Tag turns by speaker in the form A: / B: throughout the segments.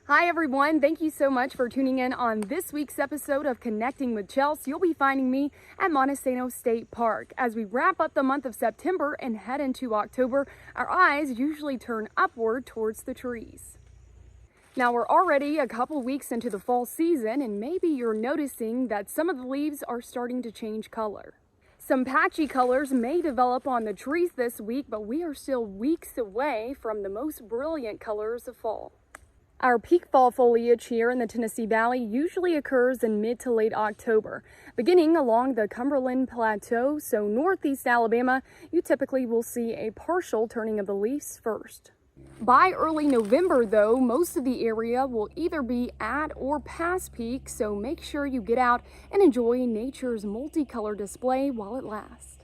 A: Hi everyone, thank you so much for tuning in on this week's episode of Connecting with Chels. You'll be finding me at Montesano State Park. As we wrap up the month of September and head into October, our eyes usually turn upward towards the trees. Now we're already a couple weeks into the fall season and maybe you're noticing that some of the leaves are starting to change color. Some patchy colors may develop on the trees this week, but we are still weeks away from the most brilliant colors of fall. Our peak fall foliage here in the Tennessee Valley usually occurs in mid to late October. Beginning along the Cumberland Plateau, so northeast Alabama, you typically will see a partial turning of the leaves first. By early November, though, most of the area will either be at or past peak, so make sure you get out and enjoy nature's multicolor display while it lasts.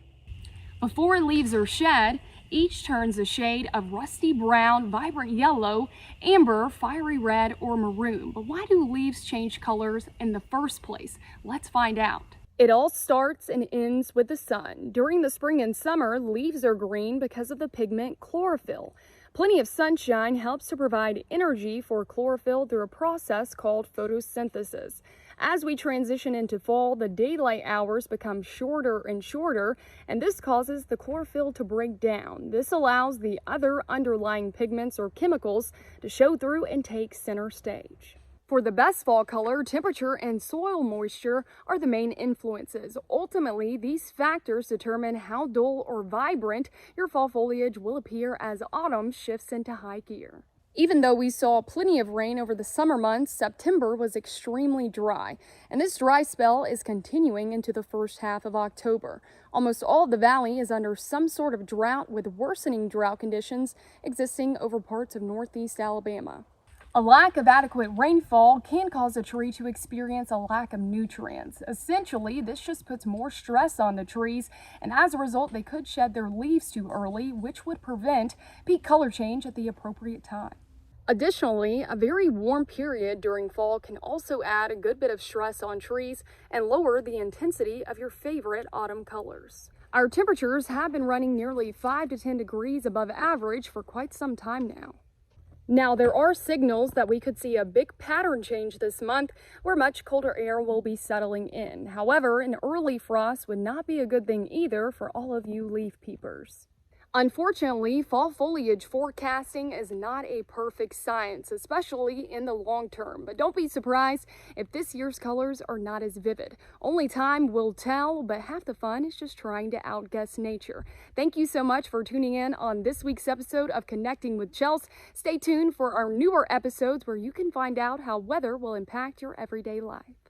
A: Before leaves are shed, each turns a shade of rusty brown, vibrant yellow, amber, fiery red, or maroon. But why do leaves change colors in the first place? Let's find out. It all starts and ends with the sun. During the spring and summer, leaves are green because of the pigment chlorophyll. Plenty of sunshine helps to provide energy for chlorophyll through a process called photosynthesis. As we transition into fall, the daylight hours become shorter and shorter, and this causes the chlorophyll to break down. This allows the other underlying pigments or chemicals to show through and take center stage. For the best fall color, temperature and soil moisture are the main influences. Ultimately, these factors determine how dull or vibrant your fall foliage will appear as autumn shifts into high gear. Even though we saw plenty of rain over the summer months, September was extremely dry, and this dry spell is continuing into the first half of October. Almost all of the valley is under some sort of drought, with worsening drought conditions existing over parts of northeast Alabama. A lack of adequate rainfall can cause a tree to experience a lack of nutrients. Essentially, this just puts more stress on the trees, and as a result, they could shed their leaves too early, which would prevent peak color change at the appropriate time. Additionally, a very warm period during fall can also add a good bit of stress on trees and lower the intensity of your favorite autumn colors. Our temperatures have been running nearly 5 to 10 degrees above average for quite some time now. Now, there are signals that we could see a big pattern change this month where much colder air will be settling in. However, an early frost would not be a good thing either for all of you leaf peepers. Unfortunately, fall foliage forecasting is not a perfect science, especially in the long term. But don't be surprised if this year's colors are not as vivid. Only time will tell, but half the fun is just trying to outguess nature. Thank you so much for tuning in on this week's episode of Connecting with Chels. Stay tuned for our newer episodes where you can find out how weather will impact your everyday life.